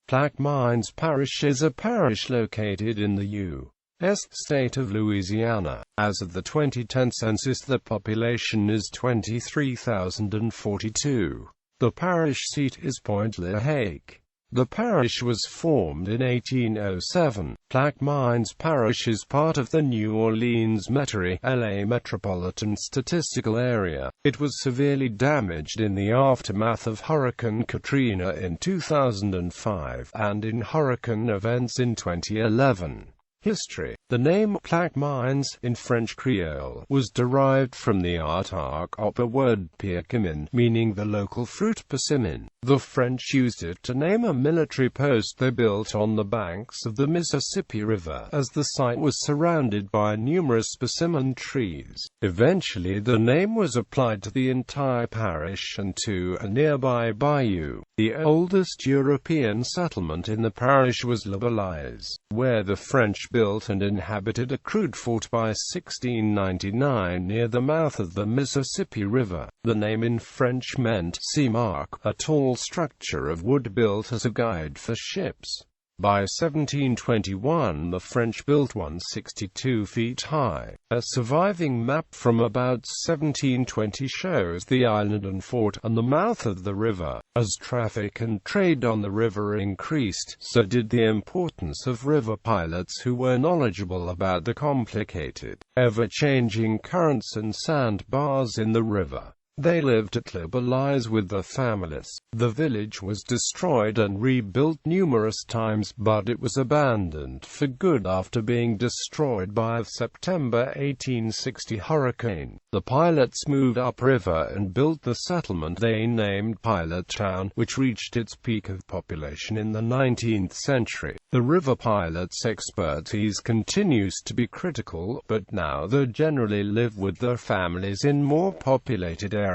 Plaquemines Parish is a parish located in the U.S. state of Louisiana. As of the 2010 census, the population is 23,042. The parish seat is Pointe, Hache. The parish was formed in 1807. Plaquemines Parish is part of the New Orleans Metairie, LA Metropolitan Statistical Area. It was severely damaged in the aftermath of Hurricane Katrina in 2005, and in hurricane events in 2011. History. The name Plaquemines, in French Creole, was derived from the Wapcaplet word Plaquemine, meaning the local fruit persimmon. The French used it to name a military post they built on the banks of the Mississippi River, as the site was surrounded by numerous persimmon trees. Eventually the name was applied to the entire parish and to a nearby bayou. The oldest European settlement in the parish was U.S., where the French built and inhabited a crude fort by 1699 near the mouth of the Mississippi River. The name in French meant sea mark, a tall structure of wood built as a guide for ships. By 1721 the French built one 62 feet high. A surviving map from about 1720 shows the island and fort and the mouth of the river. As traffic and trade on the river increased, so did the importance of river pilots who were knowledgeable about the complicated, ever-changing currents and sandbars in the river. They lived at Plaquemines with their families. The village was destroyed and rebuilt numerous times, but it was abandoned for good after being destroyed by a September 1860 hurricane. The pilots moved upriver and built the settlement they named Pilot Town, which reached its peak of population in the 19th century. The river pilots' expertise continues to be critical, but now they generally live with their families in more populated areas.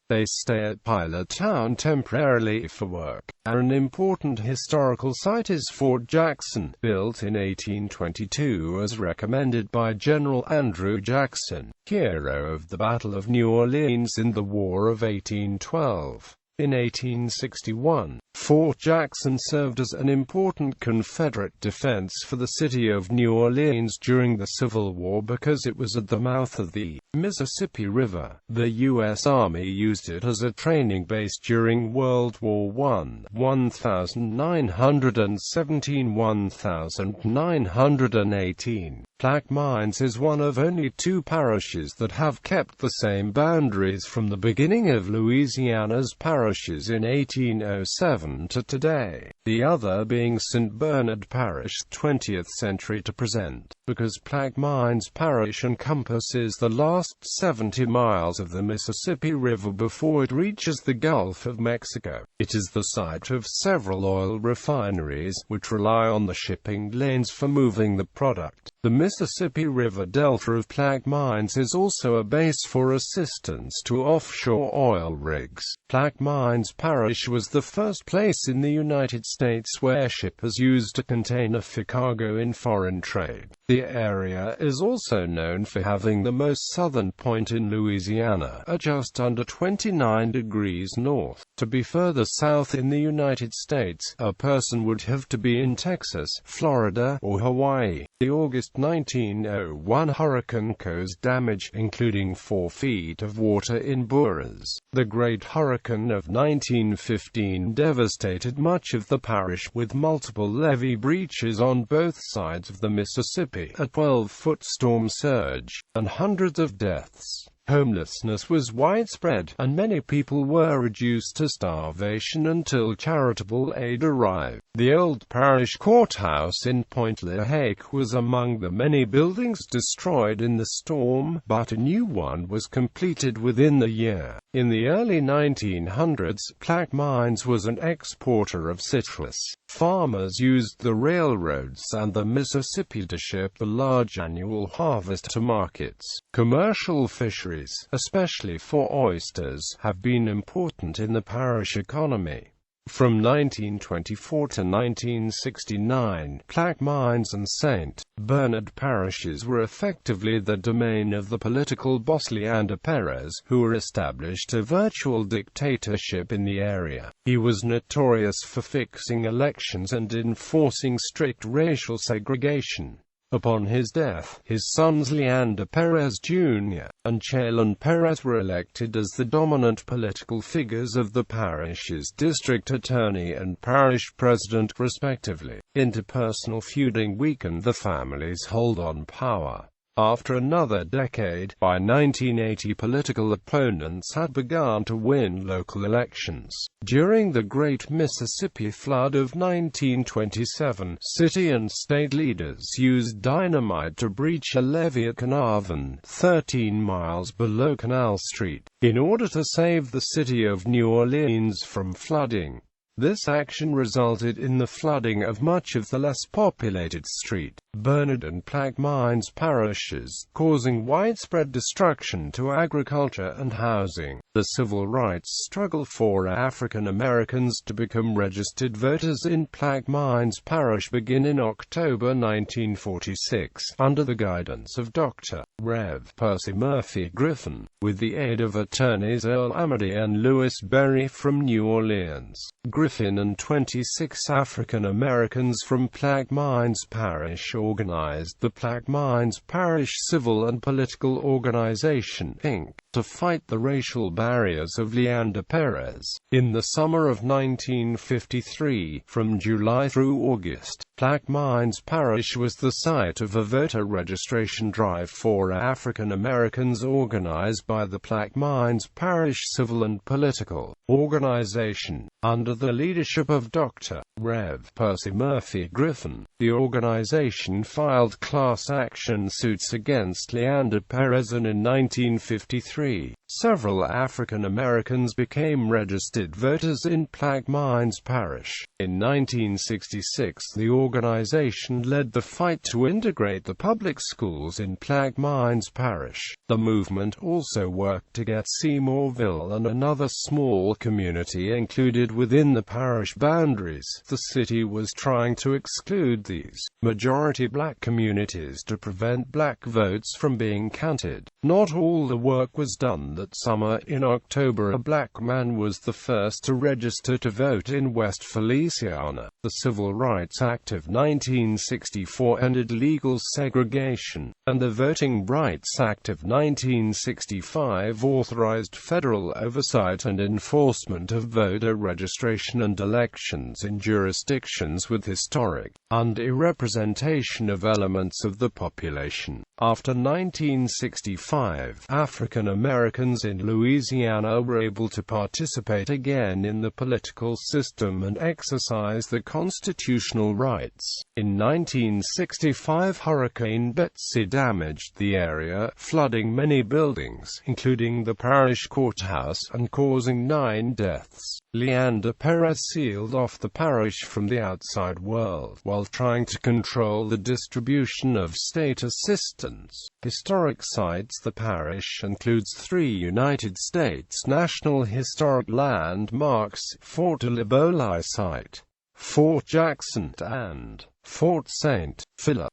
They stay at Pilot Town temporarily for work. An important historical site is Fort Jackson, built in 1822 as recommended by General Andrew Jackson, hero of the Battle of New Orleans in the War of 1812. In 1861, Fort Jackson served as an important Confederate defense for the city of New Orleans during the Civil War because it was at the mouth of the Mississippi River. The U.S. Army used it as a training base during World War I. 1917–1918. Plaquemines is one of only two parishes that have kept the same boundaries from the beginning of Louisiana's parishes in 1807 to today, the other being St. Bernard Parish, 20th century to present, because Plaquemines Parish encompasses the last 70 miles of the Mississippi River before it reaches the Gulf of Mexico. It is the site of several oil refineries, which rely on the shipping lanes for moving the product. The Mississippi River Delta of Plaquemines is also a base for assistance to offshore oil rigs. Plaquemines Parish was the first place in the United States where shippers used a container for cargo in foreign trade. The area is also known for having the most southern point in Louisiana, at just under 29 degrees north. To be further south in the United States, a person would have to be in Texas, Florida, or Hawaii. The August 1901 hurricane caused damage, including 4 feet of water in Buras. The Great Hurricane of 1915 devastated much of the parish, with multiple levee breaches on both sides of the Mississippi, a 12-foot storm surge, and hundreds of deaths. Homelessness was widespread, and many people were reduced to starvation until charitable aid arrived. The old parish courthouse in Pointe, Hache was among the many buildings destroyed in the storm, but a new one was completed within the year. In the early 1900s, Plaquemines was an exporter of citrus. Farmers used the railroads and the Mississippi to ship the large annual harvest to markets. Commercial fisheries, especially for oysters, have been important in the parish economy. From 1924 to 1969, Plaquemines and St. Bernard parishes were effectively the domain of the political boss Leander Perez, who established a virtual dictatorship in the area. He was notorious for fixing elections and enforcing strict racial segregation. Upon his death, his sons Leander Perez Jr. and Chalon Perez were elected as the dominant political figures of the parish's district attorney and parish president, respectively. Interpersonal feuding weakened the family's hold on power. After another decade, by 1980 political opponents had begun to win local elections. During the Great Mississippi Flood of 1927, city and state leaders used dynamite to breach a levee at Carnarvon, 13 miles below Canal Street, in order to save the city of New Orleans from flooding. This action resulted in the flooding of much of the less populated St. Bernard and Plaquemines parishes, causing widespread destruction to agriculture and housing. The civil rights struggle for African Americans to become registered voters in Plaquemines Parish began in October 1946, under the guidance of Dr. Rev. Percy Murphy Griffin, with the aid of attorneys Earl Amity and Louis Berry from New Orleans. Griffin and 26 African Americans from Plaquemines Parish organized the Plaquemines Parish Civil and Political Organization, Inc., to fight the racial barriers of Leander Perez. In the summer of 1953, from July through August, Plaquemines Parish was the site of a voter registration drive for African Americans organized by the Plaquemines Parish Civil and Political Organization, under the leadership of Dr. Rev. Percy Murphy Griffin. The organization filed class action suits against Leander Perez, and in 1953, several African Americans became registered voters in Plaquemines Parish. In 1966, the organization led the fight to integrate the public schools in Plaquemines Parish. The movement also worked to get Seymourville and another small community included within the parish boundaries. The city was trying to exclude these majority black communities to prevent black votes from being counted. Not all the work was done that summer. In October, a black man was the first to register to vote in West Feliciana. The Civil Rights Act of 1964 ended legal segregation, and the Voting Rights Act of 1965 authorized federal oversight and enforcement of voter registration and elections in jurisdictions with historic underrepresentation of elements of the population. After 1965, African Americans in Louisiana were able to participate again in the political system and exercise their constitutional rights. In 1965, Hurricane Betsy damaged the area, flooding many buildings, including the parish courthouse, and causing 9 deaths. Leander Perez sealed off the parish from the outside world, while trying to control the distribution of state assistance. Historic sites. The parish includes 3 United States National Historic Landmarks: Fort Aliboli Site, Fort Jackson, and Fort St. Philip.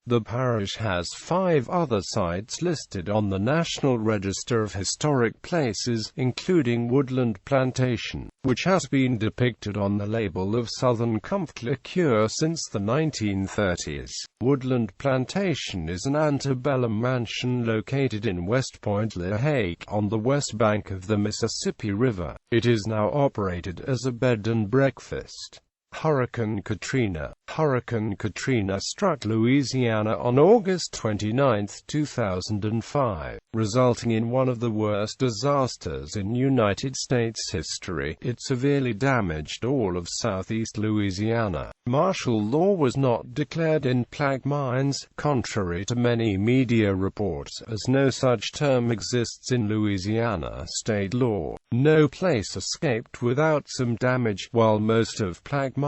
The parish has 5 other sites listed on the National Register of Historic Places, including Woodland Plantation, which has been depicted on the label of Southern Comfort liqueur since the 1930s. Woodland Plantation is an antebellum mansion located in West Pointe, Hache, on the west bank of the Mississippi River. It is now operated as a bed and breakfast. Hurricane Katrina. Hurricane Katrina struck Louisiana on August 29, 2005, resulting in one of the worst disasters in United States history. It severely damaged all of southeast Louisiana. Martial law was not declared in Plaquemines, contrary to many media reports, as no such term exists in Louisiana state law. No place escaped without some damage. While most of Plaquemines,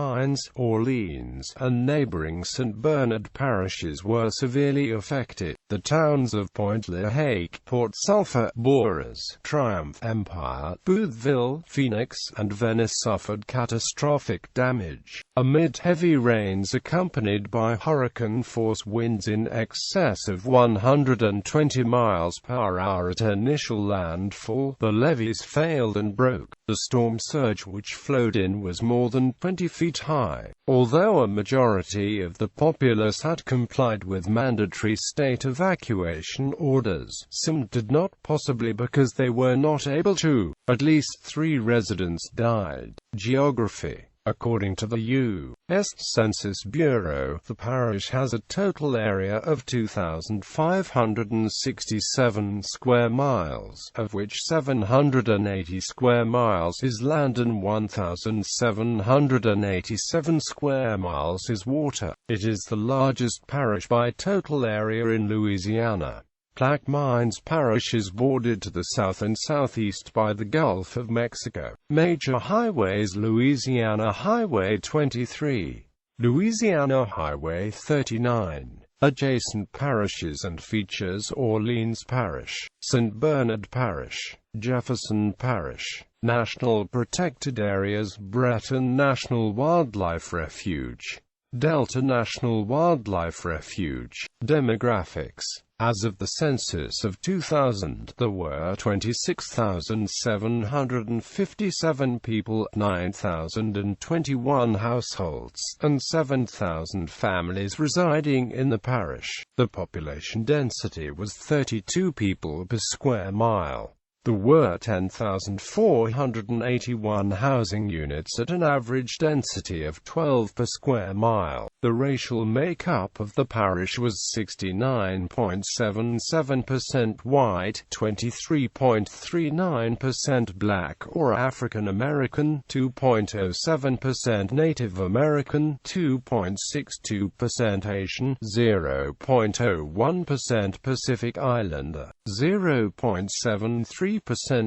Orleans, and neighboring St. Bernard parishes were severely affected, The towns of Pointe, Hache, Port Sulphur, Bourges, Triumph, Empire, Boothville, Phoenix, and Venice suffered catastrophic damage amid heavy rains accompanied by hurricane-force winds in excess of 120 miles per hour at initial landfall. The levees failed and broke. The storm surge which flowed in was more than 20 feet high. Although a majority of the populace had complied with mandatory state evacuation orders, some did not, possibly because they were not able to. At least 3 residents died. Geography. According to the U.S. Census Bureau, the parish has a total area of 2,567 square miles, of which 780 square miles is land and 1,787 square miles is water. It is the largest parish by total area in Louisiana. Plaquemines Parish is bordered to the south and southeast by the Gulf of Mexico. Major highways: Louisiana Highway 23, Louisiana Highway 39. Adjacent parishes and features: Orleans Parish, St. Bernard Parish, Jefferson Parish. National Protected Areas: Breton National Wildlife Refuge, Delta National Wildlife Refuge. Demographics. As of the census of 2000, there were 26,757 people, 9,021 households, and 7,000 families residing in the parish. The population density was 32 people per square mile. There were 10,481 housing units at an average density of 12 per square mile. The racial makeup of the parish was 69.77% white, 23.39% black or African American, 2.07% Native American, 2.62% Asian, 0.01% Pacific Islander, 0.73%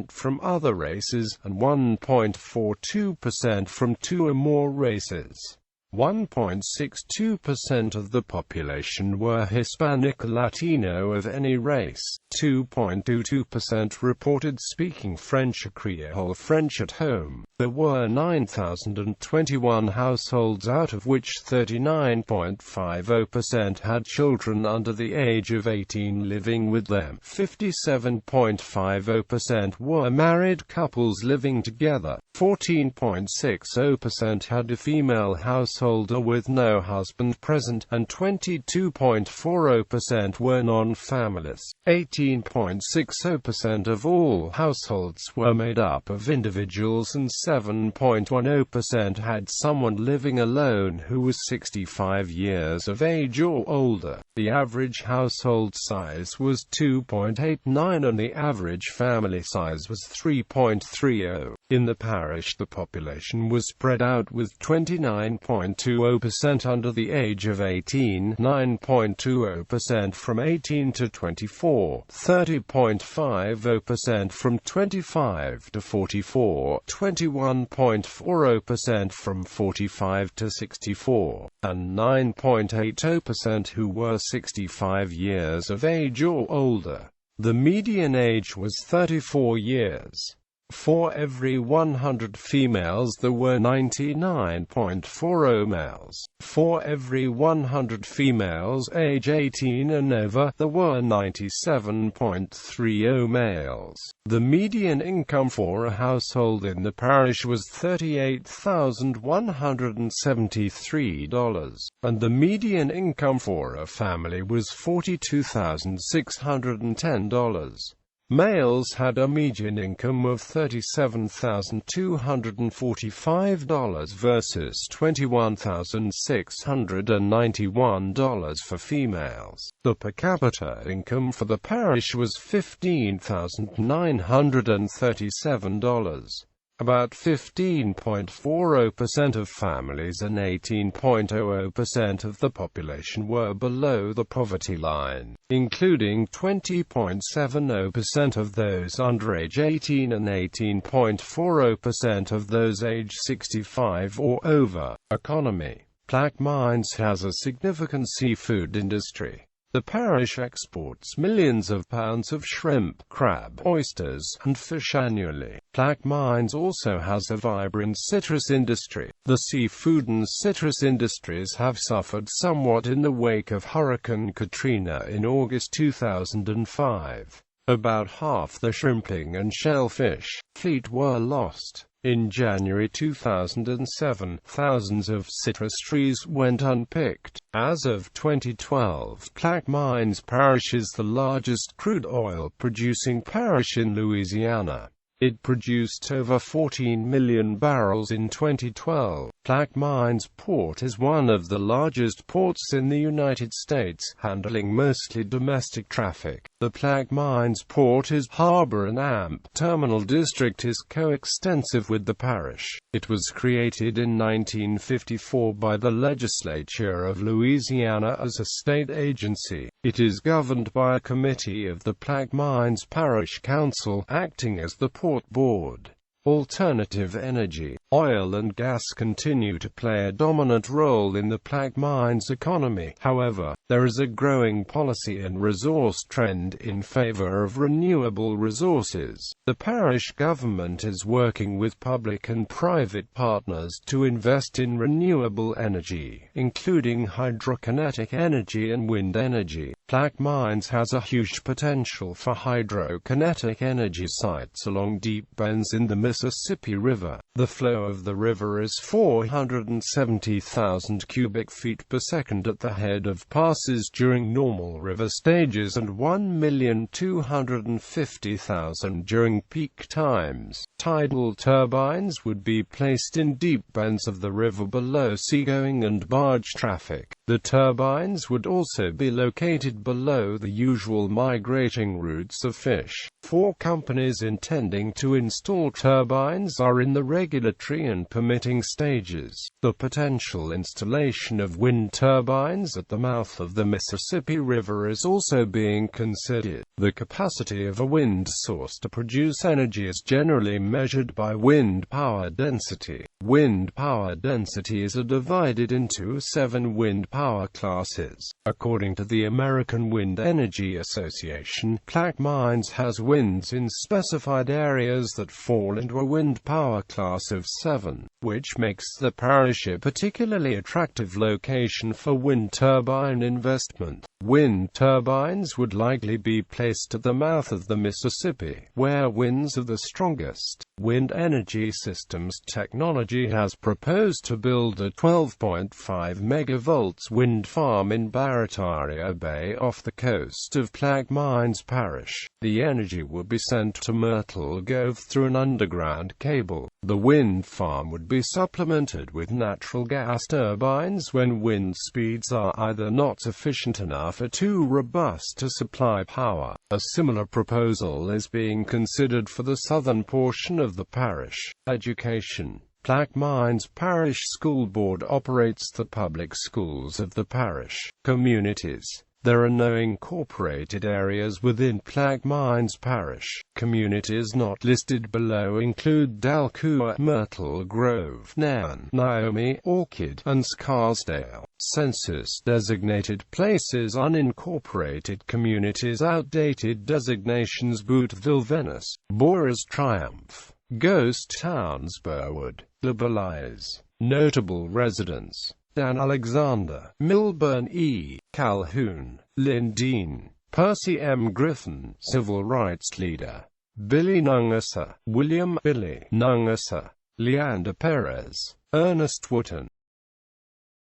from other races, and 1.42% from 2 or more races. 1.62% of the population were Hispanic or Latino of any race. 2.22% reported speaking French or Creole French at home. There were 9,021 households, out of which 39.50% had children under the age of 18 living with them. 57.50% were married couples living together. 14.60% had a female householder with no husband present, and 22.40% were non-families. 18.60% of all households were made up of individuals, and 7.10% had someone living alone who was 65 years of age or older. The average household size was 2.89 and the average family size was 3.30. In the parish, the population was spread out with 29.20% under the age of 18, 9.20% from 18 to 24, 30.50% from 25 to 44, 21.40% from 45 to 64, and 9.80% who were 65 years of age or older. The median age was 34 years. For every 100 females there were 99.40 males. For every 100 females age 18 and over, there were 97.30 males. The median income for a household in the parish was $38,173, and the median income for a family was $42,610. Males had a median income of $37,245 versus $21,691 for females. The per capita income for the parish was $15,937. About 15.40% of families and 18.00% of the population were below the poverty line, including 20.70% of those under age 18 and 18.40% of those age 65 or over. Economy. Plaquemines has a significant seafood industry. The parish exports millions of pounds of shrimp, crab, oysters, and fish annually. Plaquemines also has a vibrant citrus industry. The seafood and citrus industries have suffered somewhat in the wake of Hurricane Katrina in August 2005. About half the shrimping and shellfish fleet were lost. In January 2007, thousands of citrus trees went unpicked. As of 2012, Plaquemines Parish is the largest crude oil producing parish in Louisiana. It produced over 14 million barrels in 2012. Plaquemines Port is one of the largest ports in the United States, handling mostly domestic traffic. The Plaquemines Port is harbor and AMP terminal district is coextensive with the parish. It was created in 1954 by the legislature of Louisiana as a state agency. It is governed by a committee of the Plaquemines Parish Council, acting as the port board. Alternative energy, oil and gas continue to play a dominant role in the Plaquemines economy. However, there is a growing policy and resource trend in favor of renewable resources. The parish government is working with public and private partners to invest in renewable energy, including hydrokinetic energy and wind energy. Plaquemines has a huge potential for hydrokinetic energy sites along deep bends in the Mississippi River. The flow of the river is 470,000 cubic feet per second at the head of passes during normal river stages and 1,250,000 during peak times. Tidal turbines would be placed in deep bends of the river below seagoing and barge traffic. The turbines would also be located below the usual migrating routes of fish. 4 companies intending to install turbines are in the regulatory and permitting stages. The potential installation of wind turbines at the mouth of the Mississippi River is also being considered. The capacity of a wind source to produce energy is generally measured by wind power density. Wind power density is divided into 7 wind power classes. According to the American Wind Energy Association, Plaquemines has winds in specified areas that fall into a wind power class of 7, which makes the parish a particularly attractive location for wind turbine investment. Wind turbines would likely be placed at the mouth of the Mississippi, where winds are the strongest. Wind Energy Systems Technology has proposed to build a 12.5 megavolts wind farm in Barataria Bay off the coast of Plaquemines Parish. The energy would be sent to Myrtle Grove through an underground cable. The wind farm would be supplemented with natural gas turbines when wind speeds are either not sufficient enough or too robust to supply power. A similar proposal is being considered for the southern portion of the parish. Education. Plaquemines Parish School Board operates the public schools of the parish. Communities. There are no incorporated areas within Plaquemines Parish. Communities not listed below include Dalcoa, Myrtle Grove, Nan, Naomi, Orchid, and Scarsdale. Census-designated places. Unincorporated communities. Outdated designations. Bootville, Venice, Boras Triumph, Ghost Towns, Burwood, La Belize. Notable residents: Dan Alexander, Milburn E. Calhoun, Lynn Dean, Percy M. Griffin, Civil Rights Leader, Billy Nungasa, William Billy Nungasa, Leander Perez, Ernest Wooten.